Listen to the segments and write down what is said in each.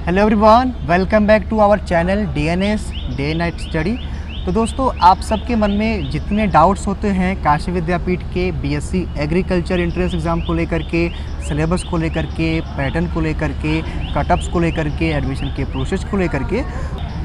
Hello everyone, welcome back to our channel DNS day night study. तो दोस्तों, आप सबके मन में जितने डाउट्स होते हैं काशी विद्यापीठ के BSc एग्रीकल्चर एंट्रेंस एग्ज़ाम को लेकर के, सिलेबस को लेकर के, पैटर्न को लेकर के, कटअप्स को लेकर के, एडमिशन के प्रोसेस को लेकर के,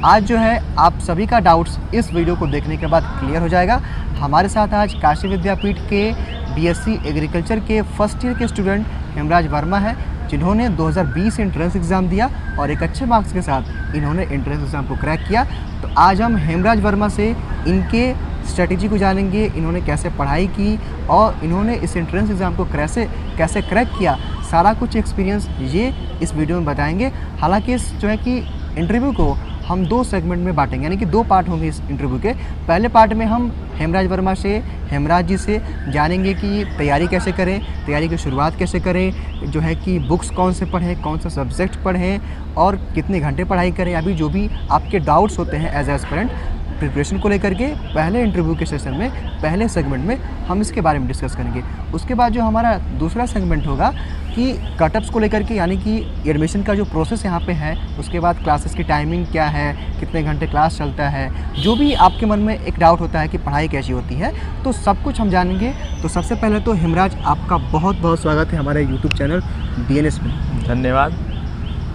आज जो है आप सभी का डाउट्स इस वीडियो को देखने के बाद क्लियर हो जाएगा। हमारे साथ आज काशी विद्यापीठ के BSc एग्रीकल्चर के फर्स्ट ईयर के स्टूडेंट हेमराज वर्मा है, जिन्होंने 2020 एंट्रेंस एग्ज़ाम दिया और एक अच्छे मार्क्स के साथ इन्होंने एंट्रेंस एग्ज़ाम को क्रैक किया। तो आज हम हेमराज वर्मा से इनके स्ट्रेटेजी को जानेंगे, इन्होंने कैसे पढ़ाई की और इन्होंने इस एंट्रेंस एग्ज़ाम को कैसे क्रैक किया, सारा कुछ एक्सपीरियंस ये इस वीडियो में बताएंगे। हालांकि इस जो है कि इंटरव्यू को हम 2 सेगमेंट में बांटेंगे, यानी कि 2 पार्ट होंगे इस इंटरव्यू के। पहले पार्ट में हम हेमराज वर्मा से, हेमराज जी से जानेंगे कि तैयारी कैसे करें, तैयारी की शुरुआत कैसे करें, जो है कि बुक्स कौन से पढ़ें, कौन सा सब्जेक्ट पढ़ें और कितने घंटे पढ़ाई करें। अभी जो भी आपके डाउट्स होते हैं एज एस्पिरेंट प्रिपरेशन को लेकर के, पहले इंटरव्यू के सेशन में, पहले सेगमेंट में हम इसके बारे में डिस्कस करेंगे। उसके बाद जो हमारा दूसरा सेगमेंट होगा कि कटअप्स को लेकर के, यानी कि एडमिशन का जो प्रोसेस यहाँ पे है, उसके बाद क्लासेस की टाइमिंग क्या है, कितने घंटे क्लास चलता है, जो भी आपके मन में एक डाउट होता है कि पढ़ाई कैसी होती है, तो सब कुछ हम जानेंगे। तो सबसे पहले तो हेमराज, आपका बहुत बहुत स्वागत है हमारे यूट्यूब चैनल DNS में। धन्यवाद,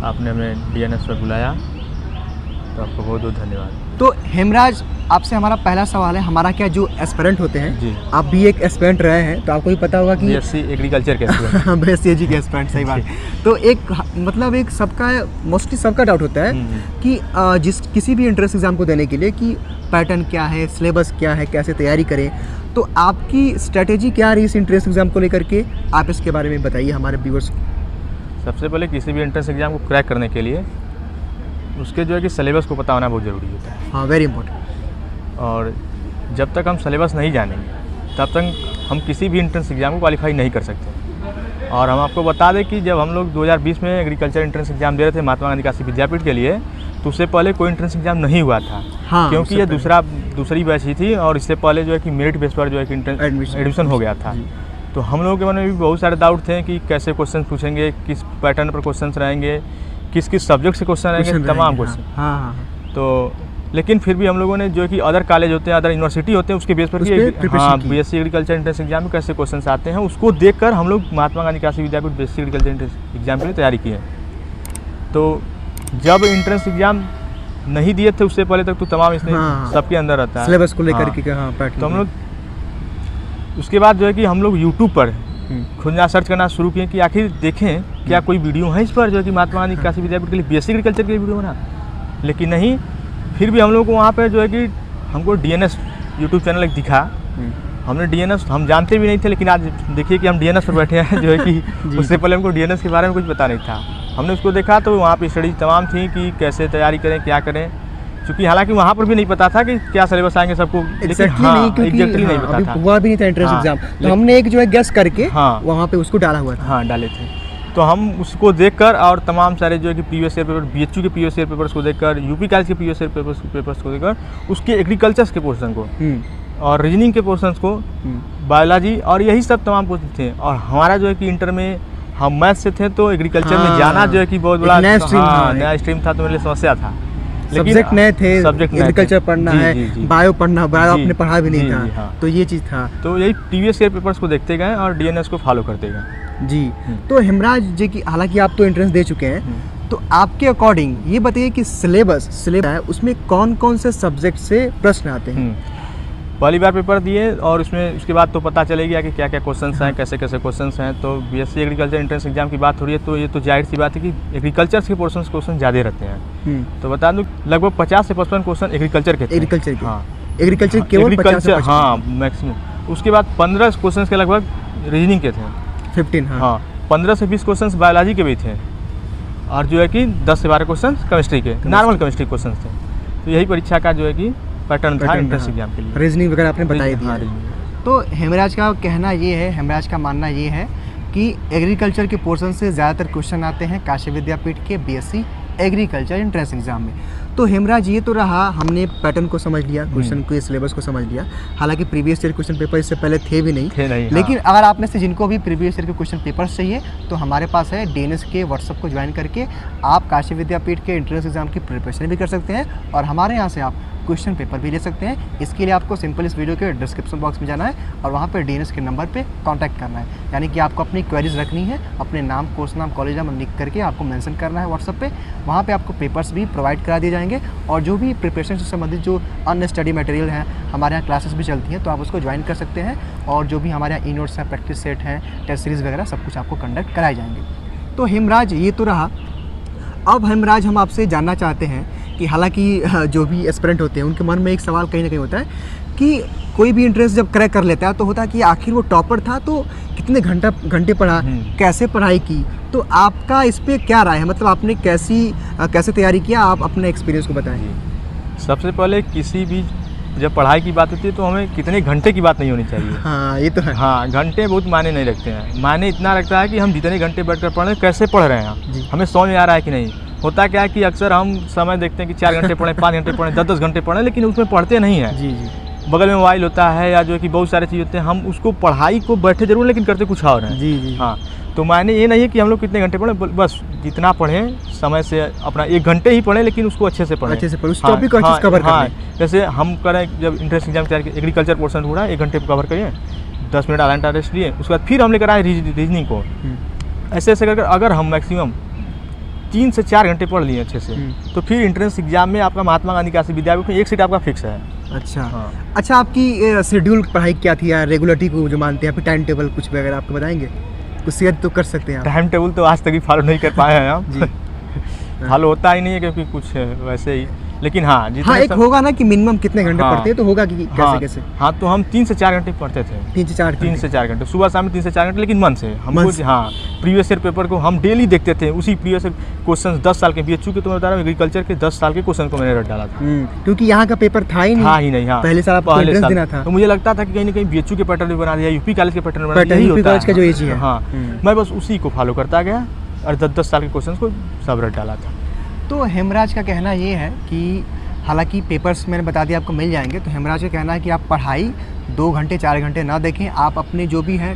आपने हमें DNS पर बुलाया, तो आपको बहुत बहुत धन्यवाद। तो हेमराज, आपसे हमारा पहला सवाल है, हमारा क्या जो एस्पिरेंट होते हैं जी, आप भी एक एस्पिरेंट रहे हैं, तो आपको भी पता होगा कि BSc एग्रीकल्चर के BSc के एस्पिरेंट, सही बात। तो एक मतलब एक सबका मोस्टली सबका डाउट होता है कि किसी भी एंट्रेंस एग्जाम को देने के लिए कि पैटर्न क्या है, सिलेबस क्या है, कैसे तैयारी करें। तो आपकी स्ट्रेटेजी क्या रही इस एंट्रेंस एग्जाम को लेकर के, आप इसके बारे में बताइए हमारे व्यूअर्स को। सबसे पहले किसी भी एंट्रेंस एग्जाम को क्रैक करने के लिए उसके जो है कि सिलेबस को पता होना बहुत ज़रूरी होता है। हाँ, वेरी इंपॉर्टेंट। और जब तक हम सिलेबस नहीं जानेंगे तब तक हम किसी भी एंट्रेंस एग्जाम को क्वालिफाई नहीं कर सकते। और हम आपको बता दें कि जब हम लोग 2020 में एग्रीकल्चर एंट्रेंस एग्जाम दे रहे थे महात्मा गांधी काशी विद्यापीठ के लिए, तो उससे पहले कोई एंट्रेंस एग्जाम नहीं हुआ था। हाँ, क्योंकि ये दूसरी बैच ही थी और इससे पहले जो है कि मेरिट बेस पर जो है कि एडमिशन हो गया था। तो हम लोगों के मन में भी बहुत सारे डाउट थे कि कैसे क्वेश्चन पूछेंगे, किस पैटर्न पर क्वेश्चन रहेंगे, किस किस सब्जेक्ट से क्वेश्चन रहेंगे, तमाम क्वेश्चन। हाँ। तो लेकिन फिर भी हम लोगों ने जो कि अदर कॉलेज होते हैं, अदर यूनिवर्सिटी होते हैं, उसके बेस पर BSc एग्रीकल्चर एंट्रेंस एग्जाम में कैसे क्वेश्चन आते हैं, उसको देखकर हम लोग महात्मा गांधी काशी विद्यापीठ BSc एग्रीकल्चर एंट्रेंस एग्जाम के लिए तैयारी की है। तो जब एंट्रेंस एग्जाम नहीं दिए थे उससे पहले तक तो तमाम इसमें सबके अंदर रहता है सिलेबस को लेकर के। तो हम लोग उसके बाद जो है कि हम लोग यूट्यूब पर खोजना सर्च करना शुरू किए कि आखिर देखें क्या कोई वीडियो है इस पर जो कि महात्मा गांधी काशी विद्यापीठ के लिए BSc एग्रीकल्चर के लिए वीडियो बना। लेकिन नहीं, फिर भी हम लोग को वहाँ पे जो है कि हमको DNS यूट्यूब चैनल एक दिखा। हमने DNS हम जानते भी नहीं थे, लेकिन आज देखिए कि हम DNS पर बैठे हैं जो है कि उससे पहले हमको DNS के बारे में कुछ पता नहीं था। हमने उसको देखा तो वहाँ पे स्टडी तमाम थी कि कैसे तैयारी करें, क्या करें, क्योंकि हालांकि वहाँ पर भी नहीं पता था कि क्या सिलेबस आएंगे सबको एग्जैक्टली नहीं पता था, हुआ भी नहीं था एंट्रेंस एग्जाम। तो हमने एक जो है गेस करके वहाँ पे उसको डाला हुआ था। हाँ, डाले थे। तो हम उसको देखकर और तमाम सारे जो है कि प्रीवियस ईयर पेपर, BHU के प्रीवियस ईयर पेपर्स को देखकर, यूपी कॉलेज के प्रीवियस ईयर पेपर्स को देखकर, उसके एग्रीकल्चर के पोर्शन को और रीजनिंग के पोर्शंस को, बायोलॉजी और यही सब तमाम पोर्शन थे। और हमारा जो है कि इंटर में हम मैथ से थे, तो एग्रीकल्चर में जाना जो है कि बहुत बड़ा नया स्ट्रीम था, तो मेरे लिए समस्या था। सब्जेक्ट नए थे, एग्रीकल्चर पढ़ना है, बायो पढ़ना, बायो आपने पढ़ा भी नहीं था, तो ये चीज़ था। तो यही प्रीवियस ईयर पेपर्स को देखते गए और DNS को फॉलो करते गए। जी। तो हेमराज जी की, हालांकि आप तो एंट्रेंस दे चुके हैं, तो आपके अकॉर्डिंग ये बताइए कि सिलेबस है उसमें कौन कौन से सब्जेक्ट से प्रश्न आते हैं। पहली बार पेपर दिए और उसमें उसके बाद तो पता चले गया कि क्या क्या क्वेश्चंस हैं, कैसे कैसे क्वेश्चंस हैं। तो BSc एग्रीकल्चर एंट्रेंस एग्जाम की बात हो रही है, तो ये तो जाहिर सी बात है कि एग्रीकल्चर के क्वेश्चन ज़्यादा रहते हैं। तो बता दूँ लगभग 50 से 55 क्वेश्चन एग्रीकल्चर के। हाँ, एग्रीकल्चर केवल 50 से 55। हाँ, मैक्सिमम। उसके बाद 15 क्वेश्चन के लगभग रीजनिंग के थे, 15। हाँ, 15 से 20 क्वेश्चन बायोलॉजी के भी थे, और जो है कि 10 से 12 क्वेश्चन केमिस्ट्री के, नॉर्मल केमिस्ट्री क्वेश्चन थे। तो यही परीक्षा का जो है कि पैटर्न था एंट्रेंस एग्जाम के लिए। रीजनिंग वगैरह आपने बताई दी। तो हेमराज का कहना ये है, हेमराज का मानना ये है कि एग्रीकल्चर के पोर्शन से ज़्यादातर क्वेश्चन आते हैं काशी विद्यापीठ के BSc एग्रीकल्चर एंट्रेंस एग्जाम में। तो हेमराज ये तो रहा, हमने पैटर्न को समझ लिया, क्वेश्चन के सिलेबस को समझ लिया। हालांकि प्रीवियस ईयर क्वेश्चन पेपर इससे पहले थे भी नहीं, लेकिन अगर आप में से जिनको भी प्रीवियस ईयर के क्वेश्चन पेपर्स चाहिए तो हमारे पास है डीएनएस के व्हाट्सएप को ज्वाइन करके आप काशी विद्यापीठ के एंट्रेंस एग्जाम की प्रिपरेशन भी कर सकते हैं और हमारे यहाँ से आप क्वेश्चन पेपर भी ले सकते हैं। इसके लिए आपको सिंपल इस वीडियो के डिस्क्रिप्शन बॉक्स में जाना है और वहाँ पर डीएनएस के नंबर पे कांटेक्ट करना है, यानी कि आपको अपनी क्वेरीज रखनी है, अपने नाम, कोर्स नाम, कॉलेज नाम लिख करके आपको मेंशन करना है व्हाट्सएप पे। वहाँ पे आपको पेपर्स भी प्रोवाइड करा दिए जाएंगे और जो भी प्रिपरेशन से संबंधित जो अन्य स्टडी मटेरियल हैं, हमारे यहाँ क्लासेस भी चलती हैं, तो आप उसको ज्वाइन कर सकते हैं और जो भी हमारे यहाँ ई नोट्स हैं, प्रैक्टिस सेट हैं, टेस्ट सीरीज़ वगैरह सब कुछ आपको कंडक्ट कराए जाएंगे। तो हेमराज ये तो रहा। अब हेमराज हम आपसे जानना चाहते हैं कि हालांकि जो भी एस्पिरेंट होते हैं उनके मन में एक सवाल कहीं ना कहीं होता है कि कोई भी इंटरेस्ट जब क्रैक कर लेता है तो होता है कि आखिर वो टॉपर था तो कितने घंटे पढ़ा, कैसे पढ़ाई की, तो आपका इस पर क्या राय है? मतलब आपने कैसे तैयारी किया, आप अपने एक्सपीरियंस को बताएं। सबसे पहले किसी भी जब पढ़ाई की बात होती है तो हमें कितने घंटे की बात नहीं होनी चाहिए। हाँ, ये तो है। हाँ, घंटे बहुत मायने नहीं रखते हैं। मायने इतना रखता है कि हम जितने घंटे बैठकर पढ़ रहे हैं, कैसे पढ़ रहे हैं, हमें समझ में आ रहा है कि नहीं। होता क्या है कि अक्सर हम समय देखते हैं कि 4 घंटे पढ़ें, 5 घंटे पढ़ें, 10 घंटे पढ़ें, लेकिन उसमें पढ़ते नहीं हैं। जी। बगल में मोबाइल होता है या जो है कि बहुत सारे चीज़ होते हैं, हम उसको पढ़ाई को बैठे जरूर लेकिन करते कुछ और हैं। जी। हाँ, तो मायने ये नहीं है कि हम लोग कितने घंटे पढ़ें, बस जितना पढ़ें समय से अपना 1 घंटे ही पढ़ें, लेकिन उसको अच्छे से पढ़ें, उस टॉपिक को अच्छे से कवर करें। जैसे हम करें जब इंट्रेंस एग्जाम तैयार किया, एग्रीकल्चर पोर्शन पूरा 1 घंटे कवर करिए, 10 मिनट आधा घंटा रेस्ट लिए, उसके बाद फिर हम लेकर आए रीजनिंग को। ऐसे ऐसे करके अगर हम मैक्सिमम 3 से 4 घंटे पढ़ लिए अच्छे से, तो फिर इंट्रेंस एग्जाम में आपका महात्मा गांधी काशी विद्यापीठ में 1 सीट आपका फिक्स है। अच्छा। हाँ। अच्छा, आपकी शेड्यूल पढ़ाई क्या थी या रेगुलरिटी को जो मानते हैं, टाइम टेबल कुछ वगैरह आपको बताएंगे? कुछ शेयर तो कर सकते हैं। टाइम टेबल तो आज तक ही फॉलो नहीं कर पाए हैं हम। फॉलो होता ही नहीं है क्योंकि कुछ वैसे ही, लेकिन हाँ एक होगा ना कि मिनिमम कितने घंटे पढ़ते हैं, तो होगा कि कैसे। हाँ, तो हम 3 से 4 घंटे पढ़ते थे। 3 से 4 घंटे सुबह शाम 3 से 4 घंटे, लेकिन मन से हमको। हाँ, प्रीवियस ईयर पेपर को हम डेली देखते थे, उसी प्रीवियस ईयर क्वेश्चन 10 साल के बीएचयू के, तो मैं बता रहा हूँ एग्रीकल्चर के 10 साल के क्वेश्चन को मैंने रट डाला था, क्योंकि यहाँ का पेपर था ही नहीं। हाँ, पहले साल देना था, तो मुझे लगता था कि कहीं ना कहीं बीएचयू के पैटर्न बना दिया, यूपी कॉलेज के पैटर्न बना दिया, यूपी कॉलेज का जो एज है। हाँ, मैं बस उसी को फॉलो करता गया और 10 साल के क्वेश्चन को सब रट डाला था। तो हेमराज का कहना ये है कि हालांकि पेपर्स मैंने बता दिया आपको मिल जाएंगे, तो हेमराज का कहना है कि आप पढ़ाई 2 घंटे 4 घंटे ना देखें, आप अपने जो भी है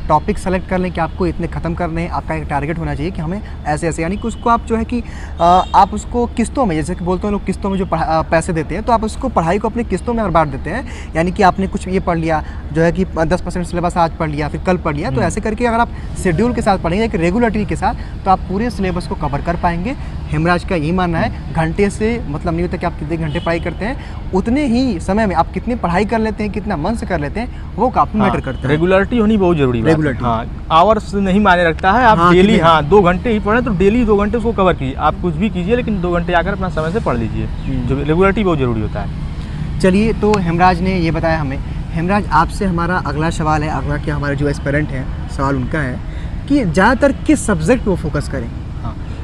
टॉपिक सेलेक्ट कर लें कि आपको इतने ख़त्म करने हैं। आपका एक टारगेट होना चाहिए कि हमें ऐसे ऐसे, यानी कि उसको आप जो है कि आप उसको किस्तों में, जैसे कि बोलते हैं लोग किस्तों में जो पैसे देते हैं, तो आप उसको पढ़ाई को अपनी किस्तों में अगर बांट देते हैं, यानी कि आपने कुछ ये पढ़ लिया जो है कि 10% सिलेबस आज पढ़ लिया, फिर कल पढ़ लिया, तो ऐसे करके अगर आप शेड्यूल के साथ पढ़ेंगे, एक रेगुलरिटी के साथ, तो आप पूरे सिलेबस को कवर कर पाएंगे। हेमराज का यही मानना है। घंटे से मतलब नहीं होता कि आप कितने घंटे पढ़ाई करते हैं, उतने ही समय में आप कितनी पढ़ाई कर लेते हैं, कितना मन से कर लेते हैं, वो काफ़ी मैटर करता है। रेगुलरिटी होनी बहुत जरूरी है। रेगुलरिटी, हाँ, आवर्स नहीं माने रखता है। आप डेली 2 घंटे ही पढ़ें, तो डेली 2 घंटे उसको कवर कीजिए। आप कुछ भी कीजिए, लेकिन 2 घंटे आकर अपना समय से पढ़ लीजिए। जो रेगुलरिटी बहुत ज़रूरी होता है। चलिए, तो हेमराज ने ये बताया हमें। हेमराज, आपसे हमारा अगला सवाल है, अगला क्या हमारे जो एस्पिरेंट हैं, सवाल उनका है कि ज़्यादातर किस सब्जेक्ट को फोकस करें?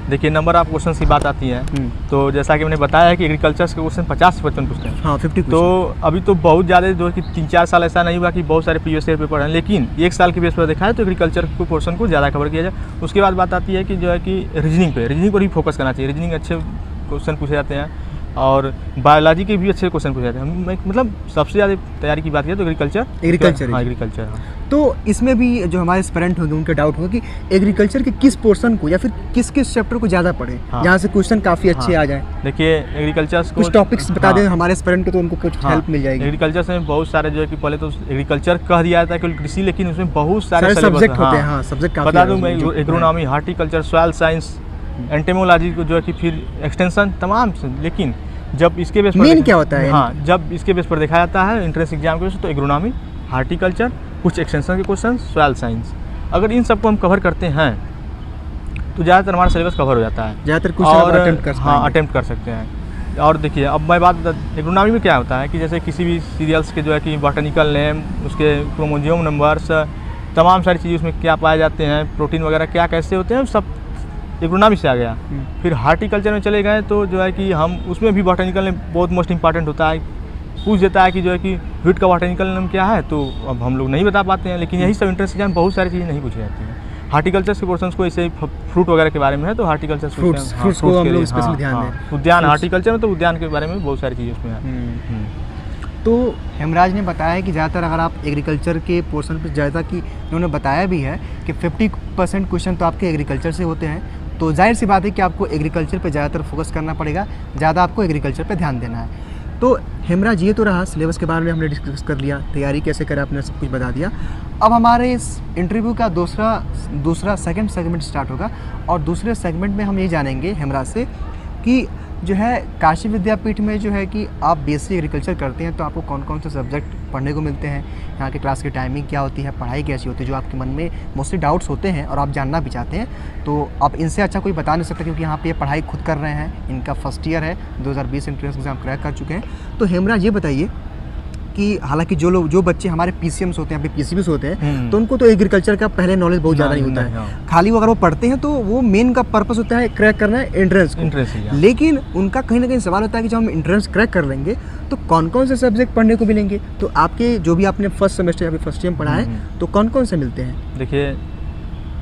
देखिए, नंबर ऑफ क्वेश्चन की बात आती है, तो जैसा कि मैंने बताया है कि एग्रीकल्चर के क्वेश्चन 50 से 55 पूछते हैं। हाँ, 50। तो अभी तो बहुत ज़्यादा जो कि 3-4 साल ऐसा नहीं हुआ कि बहुत सारे प्रीवियस ईयर पेपर हैं, लेकिन 1 साल के बेस पर देखा है तो एग्रीकल्चर को पोर्शन को ज़्यादा कवर किया जाए। उसके बाद बात आती है कि जो है कि रीजनिंग पर भी फोकस करना चाहिए। रीजनिंग अच्छे क्वेश्चन पूछे जाते हैं और बायोलॉजी के भी अच्छे क्वेश्चन पूछे जाते हैं। मतलब सबसे ज़्यादा तैयारी की बात किया तो एग्रीकल्चर। तो इसमें भी जो हमारे एस्पिरेंट होंगे उनका डाउट होगा कि एग्रीकल्चर के किस पोर्शन को या फिर किस चैप्टर को ज़्यादा पढ़ें, जहाँ से क्वेश्चन काफ़ी अच्छे आ जाए। देखिए, एग्रीकल्चर कुछ टॉपिक्स बता दें हमारे एस्पिरेंट को, तो उनको कुछ हेल्प मिल जाएगी। एग्रीकल्चर से बहुत सारे जो है कि पहले तो एग्रीकल्चर कह दिया जाता है कि कृषि, लेकिन उसमें बहुत सारे सब्जेक्ट होते हैं। सब्जेक्ट बता दूँ मैं, agronomy, horticulture, soil science, entomology को जो है कि फिर एक्सटेंशन तमाम। लेकिन जब इसके बेस पर मेन क्या होता है? हाँ, जब इसके बेस पर देखा जाता है एंट्रेंस एग्जाम के बेस, तो एग्रोनॉमी, हार्टिकल्चर, कुछ एक्सटेंशन के क्वेश्चन, सॉइल साइंस, अगर इन सबको हम कवर करते हैं तो ज़्यादातर हमारा सिलेबस कवर हो जाता है, ज़्यादातर क्वेश्चन अटेम्प्ट कर सकते हैं। और देखिए, अब मैं बात एग्रोनॉमी में क्या होता है कि जैसे किसी भी सीरियल्स के जो है कि बॉटनिकल नेम, उसके क्रोमोसोम नंबर्स, तमाम सारी चीज़ें उसमें क्या पाए जाते हैं, प्रोटीन वगैरह क्या कैसे होते हैं, सब एग्रोनॉमी से आ गया। फिर हार्टिकल्चर में चले गए तो जो है कि हम उसमें भी बॉटनिकल नेम बहुत मोस्ट इंपॉर्टेंट होता है, पूछ देता है कि जो है कि वीट का बॉटनिकल नेम क्या है, तो अब हम लोग नहीं बता पाते हैं। लेकिन यही सब एंट्रेंस एग्जाम बहुत सारी चीज़ें नहीं पूछी जाती हैं। हार्टिकल्चर के पोर्शन को ऐसे फ्रूट वगैरह के बारे में है तो हार्टिकल्चर फ्रूट्स को हम लोग स्पेशली ध्यान दें। उद्यान हार्टिकल्चर में तो उद्यान के बारे में बहुत सारी चीज़ें उसमें है। तो हेमराज ने बताया कि ज़्यादातर अगर आप एग्रीकल्चर के पोर्शन पर ज़्यादा कि उन्होंने बताया भी है कि 50% क्वेश्चन तो आपके एग्रीकल्चर से होते हैं, तो जाहिर सी बात है कि आपको एग्रीकल्चर पे ज़्यादातर फोकस करना पड़ेगा, ज़्यादा आपको एग्रीकल्चर पे ध्यान देना है। तो हेमराज ये तो रहा सिलेबस के बारे में हमने डिस्कस कर लिया, तैयारी कैसे करें आपने सब कुछ बता दिया। अब हमारे इस इंटरव्यू का दूसरा सेकंड सेगमेंट स्टार्ट होगा और दूसरे सेगमेंट में हम ये जानेंगे हेमराज से कि जो है काशी विद्यापीठ में जो है कि आप बीएससी एग्रीकल्चर करते हैं तो आपको कौन कौन से सब्जेक्ट पढ़ने को मिलते हैं, यहाँ के क्लास की टाइमिंग क्या होती है, पढ़ाई कैसी होती है, जो आपके मन में मोस्टली डाउट्स होते हैं और आप जानना भी चाहते हैं, तो आप इनसे अच्छा कोई बता नहीं सकता क्योंकि यहाँ पे ये पढ़ाई खुद कर रहे हैं, इनका फर्स्ट ईयर है, 2020 एंट्रेंस एग्जाम क्रैक कर चुके हैं। तो हेमराज ये बताइए कि हालांकि जो बच्चे हमारे पीसीएम्स होते हैं, यहाँ पे पीसीबीस होते हैं, तो उनको तो एग्रीकल्चर का पहले नॉलेज बहुत ज़्यादा नहीं होता है, खाली वो अगर वो पढ़ते हैं तो वो मेन का पर्पस होता है क्रैक करना है एंट्रेंस को। लेकिन उनका कहीं ना कहीं सवाल होता है कि जब हम एंट्रेंस क्रैक कर लेंगे तो कौन कौन से सब्जेक्ट पढ़ने को मिलेंगे। तो आपके जो भी आपने फर्स्ट सेमेस्टर या फिर फर्स्ट ईयर पढ़ा है तो कौन कौन से मिलते हैं? देखिए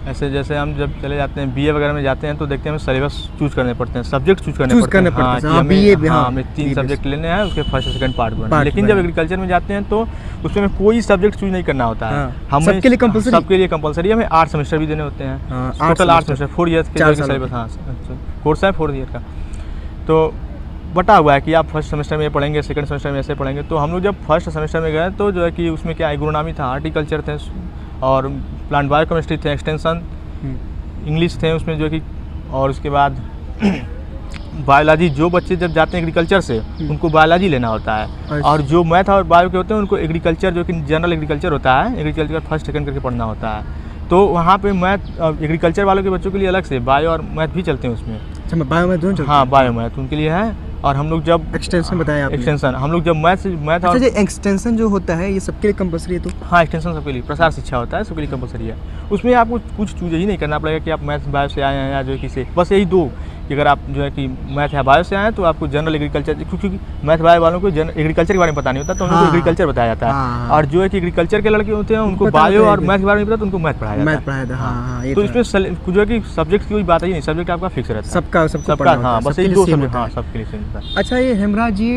ऐसे जैसे हम जब चले जाते हैं बीए वगैरह में जाते हैं तो देखते हैं हमें सिलेबस चूज करने पड़ते हैं, सब्जेक्ट चूज करने पड़ते हैं। हमें 3 सब्जेक्ट लेने हैं, उसके फर्स्ट सेकंड पार्ट। लेकिन जब एग्रीकल्चर में जाते हैं तो उसमें कोई सब्जेक्ट चूज नहीं करना होता है, हमें सबके लिए कंपलसरी हमें 8 सेमेस्टर भी देने होते हैं, टोटल 8 सेमेस्टर 4 ईयर्स के सिलेबस कोर्स है 4 ईयर का। तो बटा हुआ है कि आप फर्स्ट सेमेस्टर में ये पढ़ेंगे, सेकंड सेमेस्टर में ऐसे पढ़ेंगे। तो हम लोग जब फर्स्ट सेमेस्टर में गए तो जो है कि उसमें क्या एग्रोनॉमी था, हार्टिकल्चर थे और प्लांट बायोकेमिस्ट्री थे, एक्सटेंशन इंग्लिश थे उसमें जो कि, और उसके बाद बायोलॉजी। जो बच्चे जब जाते हैं एग्रीकल्चर से उनको बायोलॉजी लेना होता है, और जो मैथ और बायो के होते हैं उनको एग्रीकल्चर जो कि जनरल एग्रीकल्चर होता है, एग्रीकल्चर फर्स्ट सेकंड करके पढ़ना होता है। तो वहाँ पे मैथ एग्रीकल्चर वालों के बच्चों के लिए अलग से बायो और मैथ भी चलते हैं उसमें। अच्छा, बायो मैथ दोनों चलते हैं? हाँ, बायो मैथ उनके लिए है। और हम लोग जब एक्सटेंशन बताया आपने, एक्सटेंशन हम लोग जब मैथ और एक्सटेंशन जो होता है ये सबके लिए कंपलसरी है? तो हाँ, एक्सटेंशन सबके लिए, प्रसार शिक्षा होता है सबके लिए कंपलसरी है। उसमें आपको कुछ चूज ही नहीं करना पड़ेगा कि आप मैथ बायो से आए हैं या जो किसी, बस यही 2 कि अगर आप जो है कि मैथ या बायो से आए हैं तो आपको जनरल एग्रीकल्चर, क्योंकि मैथ बायो वालों को एग्रीकल्चर के बारे में पता नहीं होता तो उनको एग्रीकल्चर बताया जाता है, और जो है कि एग्रीकल्चर के लड़के होते हैं उनको बायो और मैथ के बारे में पता तो उनको मैथ पढ़ाया जाता है। तो इसमें जो है कि सब्जेक्ट की कोई बात ही नहीं, सब्जेक्ट आपका फिक्स रहता है सबका। हाँ, बस यही 2 सब्जेक्ट सबके लिए सेम होता है। अच्छा, ये हेमराज जी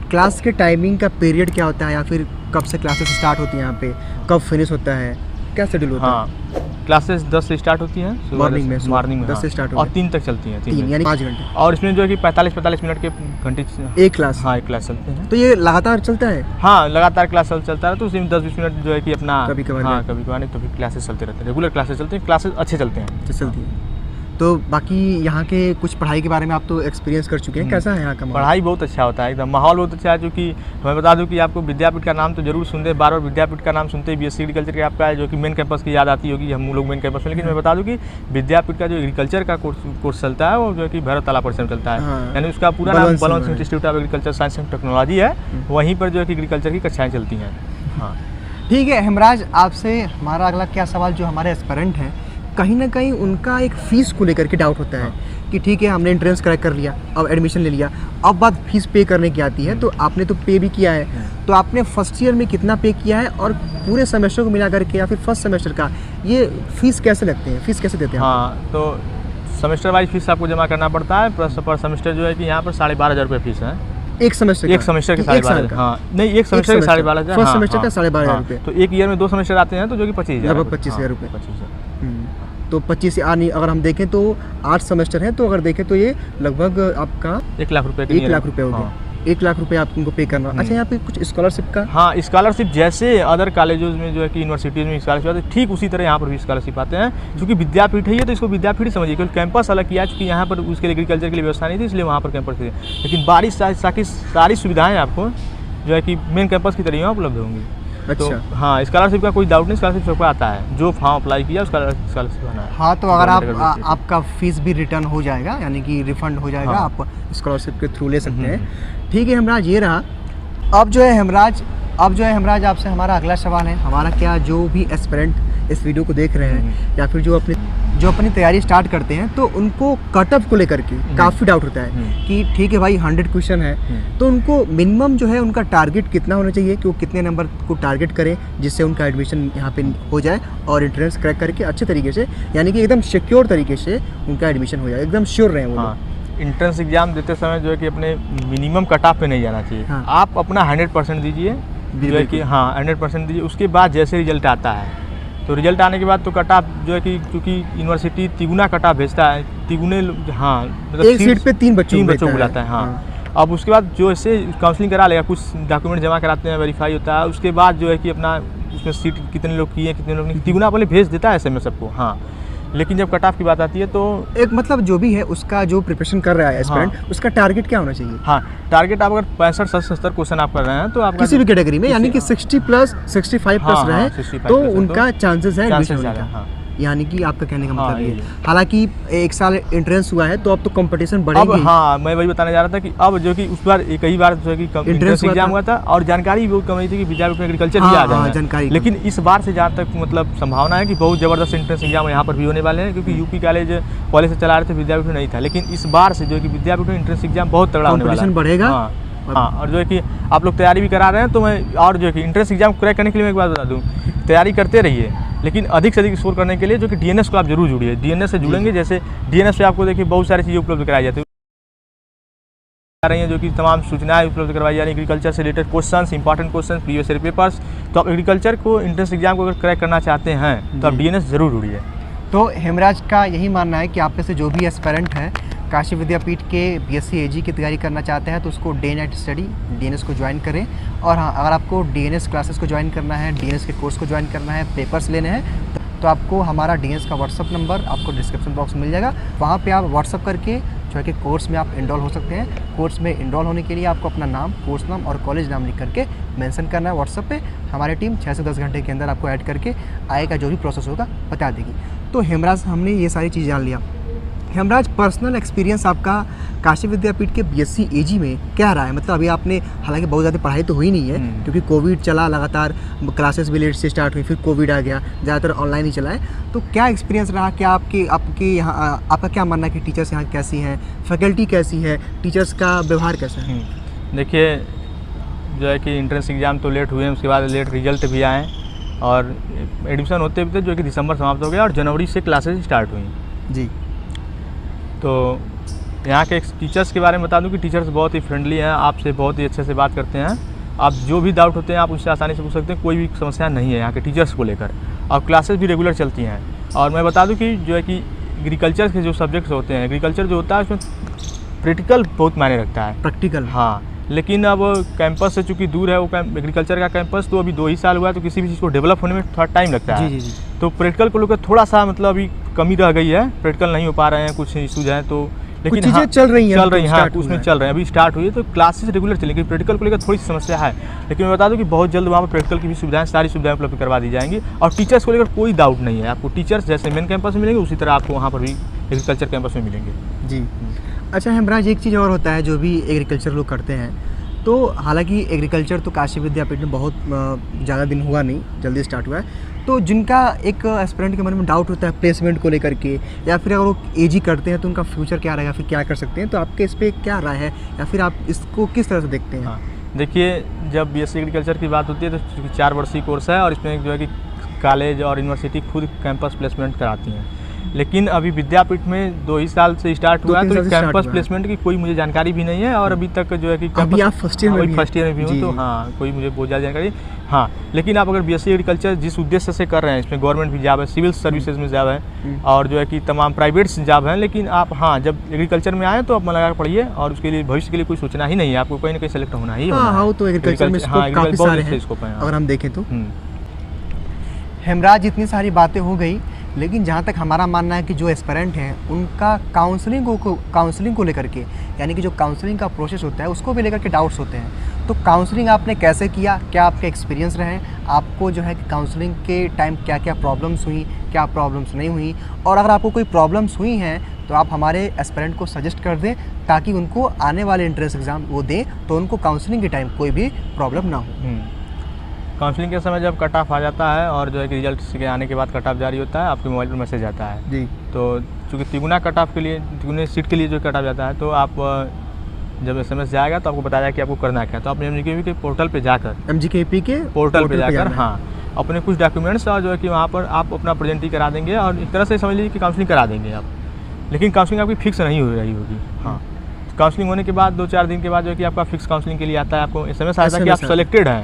क्लास के टाइमिंग का पीरियड क्या होता है या फिर कब से क्लासेस स्टार्ट होती हैं यहाँ पे, कब फिनिश होता है, क्या शेड्यूल होता है? हाँ, क्लासेस 10 से स्टार्ट होती हैं मॉर्निंग में 10 से स्टार्ट और 3 तक चलती हैं, 3 यानी 5 घंटे। और इसमें जो है कि 45 मिनट के घंटे एक क्लास? हाँ, एक क्लास चलते हैं। तो ये लगातार चलता है? हाँ, लगातार क्लास चलता है, तो उसमें 10-20 मिनट जो है कि अपना कभी कभार नहीं तो फिर क्लासेस चलते रहते हैं, रेगुलर क्लासेस चलते हैं, क्लासेस अच्छे चलते हैं। चलती है। तो बाकी यहाँ के कुछ पढ़ाई के बारे में आप तो एक्सपीरियंस कर चुके हैं, कैसा है यहाँ का? पढ़ाई बहुत अच्छा होता है, एकदम माहौल बहुत अच्छा है। जो कि मैं बता दूं कि आपको विद्यापीठ का नाम तो जरूर सुनते हैं, बार-बार विद्यापीठ का नाम सुनते ही बीएससी एग्रीकल्चर के आपका जो कि मेन कैंपस की याद आती होगी, हम लोग मेन कैंपस में। लेकिन मैं बता दूं कि विद्यापीठ का जो एग्रीकल्चर का कोर्स चलता है वो जो कि भैरव तालाब परिसर में चलता है, यानी उसका पूरा नाम Balwant institute of agriculture science and technology है, वहीं पर जो है कि एग्रीकल्चर की कक्षाएँ चलती हैं। हाँ, ठीक है हेमराज, आपसे हमारा अगला क्या सवाल, जो हमारे एस्पिरेंट हैं कहीं ना कहीं उनका एक फ़ीस को लेकर के डाउट होता है कि ठीक है हमने एंट्रेंस क्रैक कर लिया, अब एडमिशन ले लिया, अब बात फीस पे करने की आती है। तो आपने तो पे भी किया है, तो आपने फर्स्ट ईयर में कितना पे किया है और पूरे सेमेस्टर को मिला करके या फिर फर्स्ट सेमेस्टर का ये फीस कैसे लगते हैं, फीस कैसे देते हैं? हाँ, तो सेमेस्टर वाइज फीस आपको जमा करना पड़ता है, पर सेमेस्टर जो है कि यहाँ पर 12,500 रुपये फीस है। एक सेमेस्टर के 12,500? हाँ, नहीं, एक सेमेस्टर के 12,500, फर्स्ट सेमेस्टर का 12,500 रुपये। तो एक ईयर में 2 सेमेस्टर आते हैं तो जो कि 25,000 रुपये। तो 25 यानी अगर हम देखें तो 8 सेमेस्टर है, तो अगर देखें तो ये लगभग आपका 1 लाख रुपये, 1 लाख रुपये हो गया। 1 लाख रुपये आप उनको पे करना। अच्छा, यहाँ पे कुछ स्कॉलरशिप का? हाँ, स्कॉलरशिप जैसे अदर कॉलेजों में जो है कि यूनिवर्सिटीज़ में स्कॉलरशिप आते हैं, ठीक उसी तरह यहाँ पर भी स्कॉलरशिप आते हैं। क्योंकि विद्यापीठ है तो इसको विद्यापीठ समझिए, क्योंकि कैंपस अलग किया है, क्योंकि यहाँ पर उसके लिए एग्रीकल्चर के लिए व्यवस्था नहीं थी, इसलिए वहाँ पर कैंपस थी। लेकिन सारी सुविधाएँ आपको जो है कि मेन कैंपस की तरह उपलब्ध होंगी। अच्छा। तो हाँ, स्कॉलरशिप का कोई डाउट नहीं, स्कॉलरशिप सबको आता है, जो फॉर्म अप्लाई किया उसका स्कॉलरशिप आना है। हाँ, तो अगर आपका फीस भी रिटर्न हो जाएगा, यानी कि रिफंड हो जाएगा, आप स्कॉलरशिप के थ्रू ले सकते हैं। ठीक है हेमराज, ये रहा। अब जो है हेमराज आपसे हमारा अगला सवाल है, हमारा क्या जो भी एस्पिरेंट इस वीडियो को देख रहे हैं या फिर जो अपनी तैयारी स्टार्ट करते हैं, तो उनको कट ऑफ को लेकर के काफ़ी डाउट होता है कि ठीक है भाई 100 क्वेश्चन है, तो उनको मिनिमम जो है उनका टारगेट कितना होना चाहिए कि वो कितने नंबर को टारगेट करें जिससे उनका एडमिशन यहाँ पे हो जाए और एंट्रेंस क्रैक करके अच्छे तरीके से, यानी कि एकदम सिक्योर तरीके से उनका एडमिशन हो जाए, एकदम श्योर रहें वो लोग। इंट्रेंस एग्जाम देते समय जो है कि अपने मिनिमम कट ऑफ पे नहीं जाना चाहिए। आप अपना 100% दीजिए, जो है कि 100% दीजिए। उसके बाद जैसे रिजल्ट आता है, तो रिजल्ट आने के बाद तो कट ऑफ जो है कि क्योंकि यूनिवर्सिटी तिगुना कट ऑफ भेजता है, तिगुने मतलब एक सीट पे 3 बच्चों को बुलाता है। अब उसके बाद जो ऐसे काउंसलिंग करा लेगा, कुछ डॉक्यूमेंट जमा कराते हैं, वेरीफाई होता है, उसके बाद जो है कि अपना उसमें सीट कितने लोग किए कितने लोग नहीं, तिगुना पहले भेज देता है ऐसे में सबको। लेकिन जब कट ऑफ की बात आती है तो एक मतलब जो भी है उसका जो प्रिपरेशन कर रहा है एस्पिरेंट, उसका टारगेट क्या होना चाहिए? टारगेट आप अगर 65-70 क्वेश्चन आप कर रहे हैं तो आप किसी भी कैटेगरी में, यानी कि 60 प्लस 65 प्लस रहे तो उनका चांसेस है एडमिशन होने का। यानी कि आपका कहने का मतलब ये, हालांकि 1 साल एंट्रेंस हुआ है तो अब तो कंपटीशन बढ़ेगा। अब मैं वही बताने जा रहा था कि अब जो कि उस बार कई बार जो है कि एंट्रेंस एग्जाम हुआ था और जानकारी बहुत कम थी कि विद्यापीठ में एग्रीकल्चर भी आ जाए जानकारी, लेकिन इस बार से जहाँ तक मतलब संभावना है कि बहुत ज़बरदस्त एंट्रेंस एग्जाम यहाँ पर भी होने वाले हैं, क्योंकि यूपी कॉलेज पहले से चला रहे थे, विद्यापीठ में नहीं था, लेकिन इस बार से जो है कि विद्यापीठ में एंट्रेंस एग्जाम बहुत तगड़ा होने वाला है, बढ़ेगा। और जो है कि आप लोग तैयारी भी करा रहे हैं, तो मैं और जो है कि एंट्रेंस एग्जाम क्रैक करने के लिए मैं एक बात बता दूँ, तैयारी करते रहिए, लेकिन अधिक से अधिक स्कोर करने के लिए जो कि डीएनएस को आप जरूर जुड़िए। डीएनएस से जुड़ेंगे, जैसे डीएनएस पे आपको देखिए बहुत सारी चीज़ें उपलब्ध कराई जाती रही हैं, जो कि तमाम सूचनाएं उपलब्ध करवाई जा रही हैं, एग्रीकल्चर से related questions, important questions, previous year papers. तो आप एग्रीकल्चर को एंट्रेंस एग्जाम को अगर क्रैक करना चाहते हैं तो आप डीएनएस जरूर जुड़िए। तो हेमराज का यही मानना है कि आप में से जो भी एस्पिरेंट हैं काशी विद्यापीठ के बीएससी एजी की तैयारी करना चाहते हैं तो उसको डे नाइट स्टडी डीएनएस को ज्वाइन करें। और हाँ, अगर आपको डीएनएस क्लासेस को ज्वाइन करना है, डीएनएस के कोर्स को ज्वाइन करना है, पेपर्स लेने हैं, तो आपको हमारा डीएनएस का व्हाट्सअप नंबर आपको डिस्क्रिप्शन बॉक्स में मिल जाएगा। वहाँ पे आप व्हाट्सअप करके जो है कि कोर्स में आप इनरोल हो सकते हैं। कोर्स में इनरोल होने के लिए आपको अपना नाम, कोर्स नाम और कॉलेज नाम लिख करके मेंशन करना है व्हाट्सअप पे। हमारी टीम 6 से 10 घंटे के अंदर आपको ऐड करके आगे का जो भी प्रोसेस होगा बता देगी। तो हेमराज, हमने ये सारी चीज़ जान लिया। हेमराज, पर्सनल एक्सपीरियंस आपका काशी विद्यापीठ के बीएससी एजी में क्या रहा है? मतलब अभी आपने, हालांकि बहुत ज़्यादा पढ़ाई तो हुई नहीं है क्योंकि कोविड चला, लगातार क्लासेस भी लेट से स्टार्ट हुई, फिर कोविड आ गया, ज़्यादातर ऑनलाइन ही चला है। तो क्या एक्सपीरियंस रहा? क्या आपके यहाँ आपका क्या मानना है कि टीचर्स यहाँ कैसी हैं, फैकल्टी कैसी है, टीचर्स का व्यवहार कैसा है? देखिए, जो है कि एंट्रेंस एग्ज़ाम तो लेट हुए, उसके बाद लेट रिजल्ट भी आए और एडमिशन होते होते जो है कि दिसंबर समाप्त हो गया और जनवरी से क्लासेज स्टार्ट हुई जी। तो यहाँ के टीचर्स के बारे में बता दूं कि टीचर्स बहुत ही फ्रेंडली हैं, आपसे बहुत ही अच्छे से बात करते हैं। आप जो भी डाउट होते हैं आप उससे आसानी से पूछ सकते हैं, कोई भी समस्या नहीं है यहाँ के टीचर्स को लेकर। और क्लासेस भी रेगुलर चलती हैं। और मैं बता दूं कि जो है कि एग्रीकल्चर के जो सब्जेक्ट्स होते हैं, एग्रीकल्चर जो होता है उसमें प्रैक्टिकल बहुत मायने रखता है। प्रैक्टिकल, हाँ, लेकिन अब कैंपस से चूँकि दूर है वो एग्रीकल्चर का कैंपस, तो अभी 2 ही साल हुआ है, तो किसी भी चीज़ को डेवलप होने में थोड़ा टाइम लगता है। जी। तो प्रैक्टिकल को लेकर थोड़ा सा मतलब अभी कमी रह गई है, प्रैक्टिकल नहीं हो पा रहे हैं, कुछ इशूज हैं, तो लेकिन चीज़ें चल रही हैं, उसमें चल रहे हैं, अभी स्टार्ट हुई है, तो क्लासेस रेगुलर चलेंगी। प्रैक्टिकल को लेकर थोड़ी सी समस्या है, लेकिन मैं बता दूं कि बहुत जल्द वहाँ पर प्रैक्टिकल की भी सुविधाएं, सारी सुविधाएं उपलब्ध करवा दी जाएंगी। और टीचर्स को लेकर कोई डाउट नहीं है, आपको टीचर्स जैसे मेन कैंपस में मिलेंगे उसी तरह आपको वहाँ पर भी एग्रीकल्चर कैंपस में मिलेंगे जी। अच्छा हेमराज, एक चीज़ और होता है जो भी एग्रीकल्चर लोग करते हैं, तो हालांकि एग्रीकल्चर तो काशी विद्यापीठ में बहुत ज़्यादा दिन हुआ नहीं, जल्दी स्टार्ट हुआ है, तो जिनका एक एस्पिरेंट के मन में डाउट होता है प्लेसमेंट को लेकर के, या फिर अगर वो एजी करते हैं तो उनका फ्यूचर क्या रहेगा, फिर क्या कर सकते हैं, तो आपके इस पर क्या राय है या फिर आप इसको किस तरह से देखते हैं? देखिए, जब बीएससी एग्रीकल्चर की बात होती है तो 4 वर्षीय कोर्स है और इसमें जो है कि कॉलेज और यूनिवर्सिटी खुद कैंपस प्लेसमेंट कराती हैं। लेकिन अभी विद्यापीठ में 2 ही साल से स्टार्ट हुआ है, तो कैंपस प्लेसमेंट की कोई मुझे जानकारी भी नहीं है। और अभी तक जो है कि अभी आप फर्स्ट ईयर में भी हूँ, तो हाँ, कोई मुझे बहुत ज़्यादा जानकारी। हाँ, लेकिन आप अगर बीएससी एग्रीकल्चर जिस उद्देश्य से कर रहे हैं, इसमें गवर्नमेंट भी जॉब है, सिविल सर्विसेज में जॉब है और जो है कि तमाम प्राइवेट जॉब हैं, लेकिन आप हाँ जब एग्रीकल्चर में आए तो आप मन लगा पढ़िए और उसके लिए भविष्य के लिए कोई सोचना ही नहीं है, आपको कहीं ना कहीं सेलेक्ट होना ही होना है। तो एग्रीकल्चर में काफ़ी सारे हैं अगर हम देखें तो। हेमराज, इतनी सारी बातें हो गई, लेकिन जहाँ तक हमारा मानना है कि जो एस्पिरेंट हैं उनका काउंसलिंग को लेकर के, यानी कि जो काउंसलिंग का प्रोसेस होता है उसको भी लेकर के डाउट्स होते हैं। तो काउंसलिंग आपने कैसे किया, क्या आपके एक्सपीरियंस रहे, आपको जो है कि काउंसलिंग के टाइम क्या क्या प्रॉब्लम्स हुई, क्या प्रॉब्लम्स नहीं हुई, और अगर आपको कोई प्रॉब्लम्स हुई हैं तो आप हमारे एस्पिरेंट को सजेस्ट कर दें ताकि उनको आने वाले एंट्रेंस एग्ज़ाम वो दें तो उनको काउंसलिंग के टाइम कोई भी प्रॉब्लम ना हो। काउंसलिंग के समय जब कट ऑफ आ जाता है और जो है कि रिजल्ट के आने के बाद कट ऑफ जारी होता है, आपके मोबाइल पर मैसेज आता है जी। तो चूँकि तिगुना कट ऑफ के लिए, तिगुने सीट के लिए जो कट ऑफ जाता है, तो आप जब SMS जाएगा तो आपको बताया जाएगा कि आपको करना क्या है। तो आप MGKP के पोर्टल पे जाकर, MGKP के पोर्टल पे जाकर हाँ अपने कुछ डॉक्यूमेंट्स और जो है कि वहाँ पर आप अपना प्रेजेंट ही करा देंगे और एक तरह से समझ लीजिए कि काउंसलिंग करा देंगे आप। लेकिन काउंसलिंग आपकी फिक्स नहीं हो रही होगी। हाँ, काउंसलिंग होने के बाद 2-4 दिन के बाद जो है कि आपका फिक्स काउंसलिंग के लिए आता है, आपको SMS आता है कि आप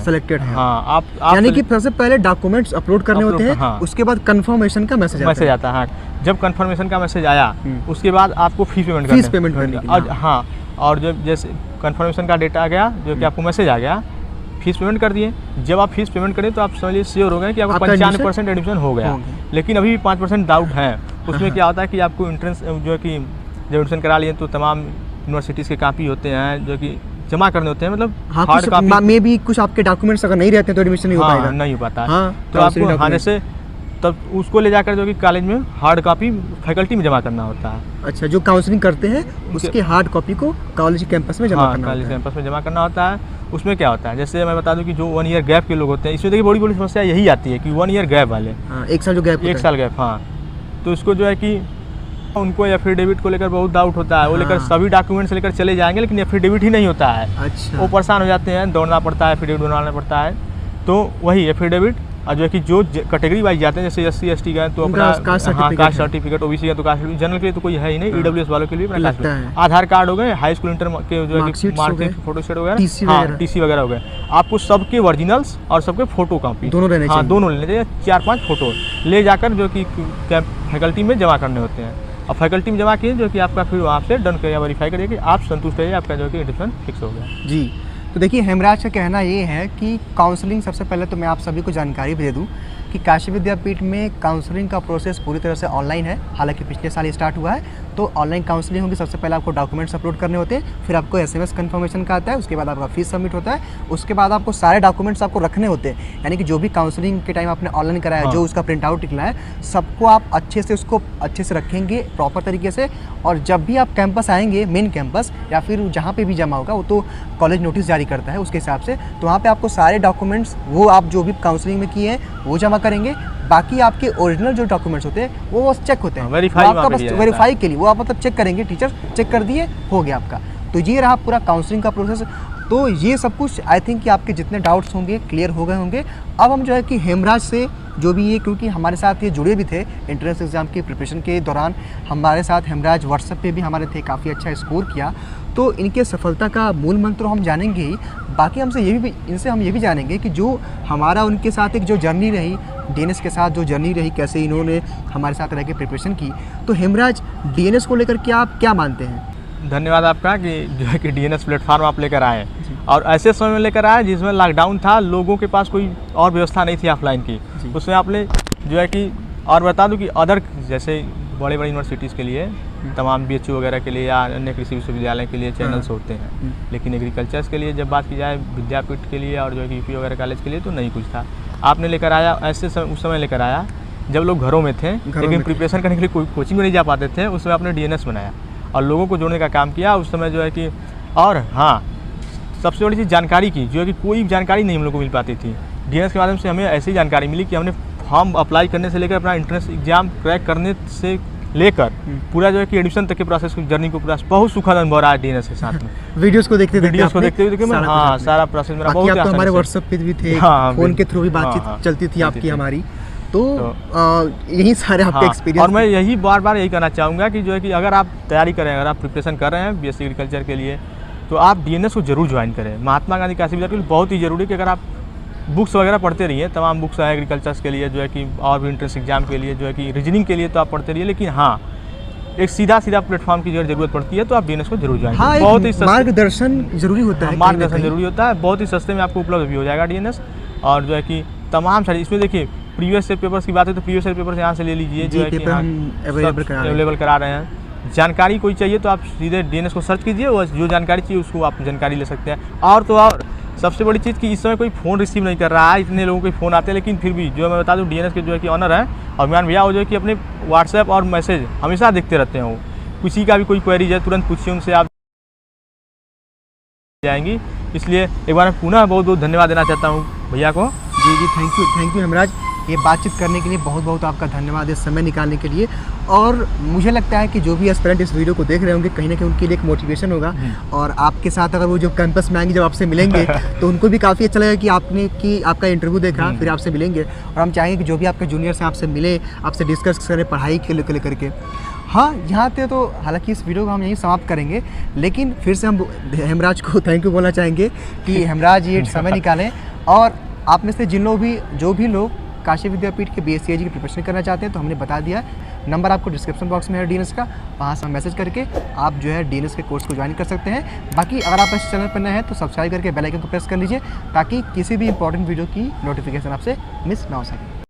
सेलेक्टेड हैं। हाँ, आप यानी कि सबसे पहले डॉक्यूमेंट्स अपलोड करने होते हैं। हाँ, उसके बाद कंफर्मेशन का मैसेज आता है। हाँ, जब कंफर्मेशन का मैसेज आया उसके बाद आपको फीस पेमेंट करनी। हाँ, और जब जैसे कंफर्मेशन का डेटा आ गया, जो कि आपको मैसेज आ गया, फीस पेमेंट कर दिए। जब आप फीस पेमेंट करें तो आप समझिए श्योर हो गए कि आपको 95% एडमिशन हो गया। लेकिन अभी भी 5% डाउट है। उसमें क्या होता है कि आपको एंट्रेंस जो है कि जब एडमिशन करा लिए तो तमाम यूनिवर्सिटीज़ के कापी होते हैं जो कि जमा करने होते हैं, मतलब हार्ड कॉपी में भी कुछ आपके डॉक्यूमेंट्स अगर नहीं रहते तो एडमिशन नहीं हो पाएगा। नहीं हो पाता। तो आपको हाँ जैसे तब उसको ले जाकर जो कि कॉलेज में हार्ड कॉपी फैकल्टी में जमा करना होता है। अच्छा, जो काउंसलिंग करते हैं उसके हार्ड कॉपी को कॉलेज कैंपस में जमा करना होता है। कॉलेज कैंपस में जमा करना होता है। उसमें क्या होता है, जैसे मैं बता दूं कि जो 1 ईयर गैप के लोग होते हैं, इसमें देखिए बड़ी समस्या यही आती है कि 1 ईयर गैप वाले, एक साल जो गैप, 1 साल गैप। हाँ, तो उसको जो है कि उनको एफिडेविट को लेकर बहुत डाउट होता है। वो लेकर सभी डॉक्यूमेंट्स लेकर चले जाएंगे लेकिन एफिडेविट ही नहीं होता है। अच्छा, वो परेशान हो जाते हैं, दौड़ना पड़ता है, एफिडेविट बनाना पड़ता है। तो वही एफिडेविट और जो है कि जो कैटेगरी वाइज जाते हैं, जैसे SC ST गए तो अपना कास्ट सर्टिफिकेट, OBC गए तो कास्ट, जनरल के लिए तो कोई है ही नहीं, EWS वालों के लिए आधार कार्ड हो गए, हाई स्कूल इंटर के जो है कि मार्कशीट, फोटो स्टेट वगैरह, TC वगैरह हो गए। आपको सबके ओरिजिनल्स और सबके फोटो कॉपी दोनों लेने चाहिए। दोनों लेने चाहिए। 4-5 फोटो ले जाकर जो कि फैकल्टी में जमा करने होते हैं। और फैकल्टी में जमा किए जो कि आपका फिर वहाँ से डन करिए, वेरीफाई करिए कि आप संतुष्ट रहिए, आपका जो कि एडमिशन फिक्स हो गया। जी, तो देखिए हेमराज का कहना ये है कि काउंसलिंग, सबसे पहले तो मैं आप सभी को जानकारी दे दूं कि काशी विद्यापीठ में काउंसलिंग का प्रोसेस पूरी तरह से ऑनलाइन है। हालांकि पिछले साल ये स्टार्ट हुआ है, तो ऑनलाइन काउंसलिंग होगी। सबसे पहले आपको डॉक्यूमेंट्स अपलोड करने होते हैं, फिर आपको SMS कंफर्मेशन का आता है, उसके बाद आपका फीस सबमिट होता है, उसके बाद आपको सारे डॉक्यूमेंट्स आपको रखने होते हैं। यानी कि जो भी काउंसलिंग के टाइम आपने ऑनलाइन कराया, जो उसका प्रिंट आउट निकला है, सबको आप अच्छे से उसको अच्छे से रखेंगे प्रॉपर तरीके से। और जब भी आप कैंपस आएंगे, मेन कैंपस या फिर जहाँ पे भी जमा होगा, वो तो कॉलेज नोटिस जारी करता है उसके हिसाब से, तो वहाँ पे आपको सारे डॉक्यूमेंट्स वो आप जो भी काउंसलिंग में किए हैं वो जमा करेंगे। बाकी आपके ओरिजिनल जो डॉक्यूमेंट्स होते हैं वो बस चेक होते हैं, वेरीफाई के लिए वो आप मतलब चेक करेंगे, टीचर चेक कर दिए, हो गया आपका। तो ये रहा पूरा काउंसलिंग का प्रोसेस। तो ये सब कुछ आई थिंक कि आपके जितने डाउट्स होंगे क्लियर हो गए होंगे। अब हम जो है कि हेमराज से जो भी ये, क्योंकि हमारे साथ ये जुड़े भी थे एंट्रेंस एग्ज़ाम की प्रिपरेशन के दौरान, हमारे साथ हेमराज व्हाट्सएप पे भी हमारे थे, काफ़ी अच्छा स्कोर किया। तो इनके सफलता का मूल मंत्र हम जानेंगे ही। बाकी हमसे इनसे हम ये भी जानेंगे कि जो हमारा उनके साथ एक जो जर्नी रही, DNS के साथ जो जर्नी रही, कैसे इन्होंने हमारे साथ रह के प्रिपरेशन की। तो हेमराज, DNS को लेकर के आप क्या मानते हैं? धन्यवाद आपका कि जो है कि DNS प्लेटफॉर्म आप लेकर आए और ऐसे समय में लेकर आए जिसमें लॉकडाउन था, लोगों के पास कोई और व्यवस्था नहीं थी ऑफलाइन की। उसमें आपने जो है कि, और बता दूं कि अदर जैसे बड़े यूनिवर्सिटीज़ के लिए, तमाम BHU वगैरह के लिए या अन्य कृषि विश्वविद्यालय के लिए चैनल्स होते हैं, लेकिन एग्रीकल्चर्स के लिए जब बात की जाए, विद्यापीठ के लिए और जो है कि UP वगैरह कॉलेज के लिए तो नहीं कुछ था। आपने लेकर आया ऐसे उस समय लेकर आया जब लोग घरों में थे, लेकिन प्रिपरेशन करने के लिए कोई कोचिंग में नहीं जा पाते थे। उसमें आपने DNS बनाया और लोगों को जोड़ने का काम किया उस समय जो है कि। और हाँ, सबसे बड़ी चीज़ जानकारी की, जो है कि कोई जानकारी नहीं हम लोग को मिल पाती थी। DNS के माध्यम से हमें ऐसी जानकारी मिली कि हमने फॉर्म अप्लाई करने से लेकर अपना एंट्रेंस एग्जाम क्रैक करने से लेकर पूरा जो है कि एडमिशन तक के प्रोसेस को, जर्नी को पूरा बहुत सुखद अनुभव रहा है DNS के साथ में। वीडियोस को देखते हुए हाँ, सारा प्रोसेस मेरा बहुत आसान। हमारे व्हाट्सएप पे भी थे, फोन के थ्रू भी बातचीत चलती थी आपकी हमारी। तो यही सारे आपके एक्सपीरियंस। और मैं यही बार यही कहना चाहूँगा कि जो है कि अगर आप तैयारी करें, अगर आप प्रिपरेशन कर रहे हैं BSc एग्रीकल्चर के लिए, तो आप DNS को जरूर ज्वाइन करें। महात्मा गांधी काशी विद्यापीठ बहुत ही जरूरी है कि अगर आप बुक्स वगैरह पढ़ते रहिए, तमाम बुक्स हैं एग्रीकल्चर्स के लिए, जो है कि और भी एंट्रेंस एग्जाम के लिए, जो है कि रीजनिंग के लिए तो आप पढ़ते रहिए। लेकिन हाँ, एक सीधा प्लेटफॉर्म की जरूरत पड़ती है, तो आप DNS को जरूर ज्वाइन करें। बहुत ही मार्गदर्शन जरूरी होता है, मार्गदर्शन जरूरी होता है। बहुत ही सस्ते में आपको उपलब्ध भी हो जाएगा DNS। और जो है कि तमाम सारी, इसमें देखिए प्रीवियस ईयर पेपर्स की बात है तो प्रीवियस ईयर पेपर्स यहाँ से ले लीजिए, जो है कि अवेलेबल करा रहे हैं। जानकारी कोई चाहिए तो आप सीधे DNS को सर्च कीजिए, और जो जानकारी चाहिए उसको आप जानकारी ले सकते हैं। और तो और सबसे बड़ी चीज़ कि इस समय कोई फ़ोन रिसीव नहीं कर रहा है, इतने लोगों के फ़ोन आते हैं, लेकिन फिर भी जो मैं बता दूं DNS के जो है कि ऑनर है अभिमान भैया, वो जो है कि अपने व्हाट्सएप और मैसेज हमेशा देखते रहते हैं। वो किसी का भी कोई क्वेरीज है तुरंत पूछिए उनसे, आप जाएंगी। इसलिए एक बार मैं पुनः बहुत बहुत धन्यवाद देना चाहता हूँ भैया को। जी, थैंक यू हेमराज, ये बातचीत करने के लिए बहुत बहुत आपका धन्यवाद, इस समय निकालने के लिए। और मुझे लगता है कि जो भी एस्पिरेंट इस वीडियो को देख रहे होंगे, कहीं ना कहीं उनके लिए एक मोटिवेशन होगा। और आपके साथ अगर वो जो कैंपस में आएंगे, जब आपसे मिलेंगे तो उनको भी काफ़ी अच्छा लगेगा कि आपका इंटरव्यू देखा, फिर आपसे मिलेंगे। और हम चाहेंगे कि जो भी आपके जूनियर से आपसे मिले, आपसे डिस्कस करें पढ़ाई के लेकर। हाँ, यहाँ पे तो हालांकि इस वीडियो को हम यहीं समाप्त करेंगे, लेकिन फिर से हम हेमराज को थैंक यू बोलना चाहेंगे कि हेमराज ये समय निकालें। और आप में से जो भी लोग काशी विद्यापीठ के BSc की प्रिपरेशन करना चाहते हैं, तो हमने बता दिया, नंबर आपको डिस्क्रिप्शन बॉक्स में है DNS का, वहाँ से मैसेज करके आप जो है DNS के कोर्स को ज्वाइन कर सकते हैं। बाकी अगर आप इस चैनल पर नए हैं तो सब्सक्राइब करके बेल आइकन को प्रेस कर लीजिए, ताकि किसी भी इंपॉर्टेंट वीडियो की नोटिफिकेशन आपसे मिस ना हो सके।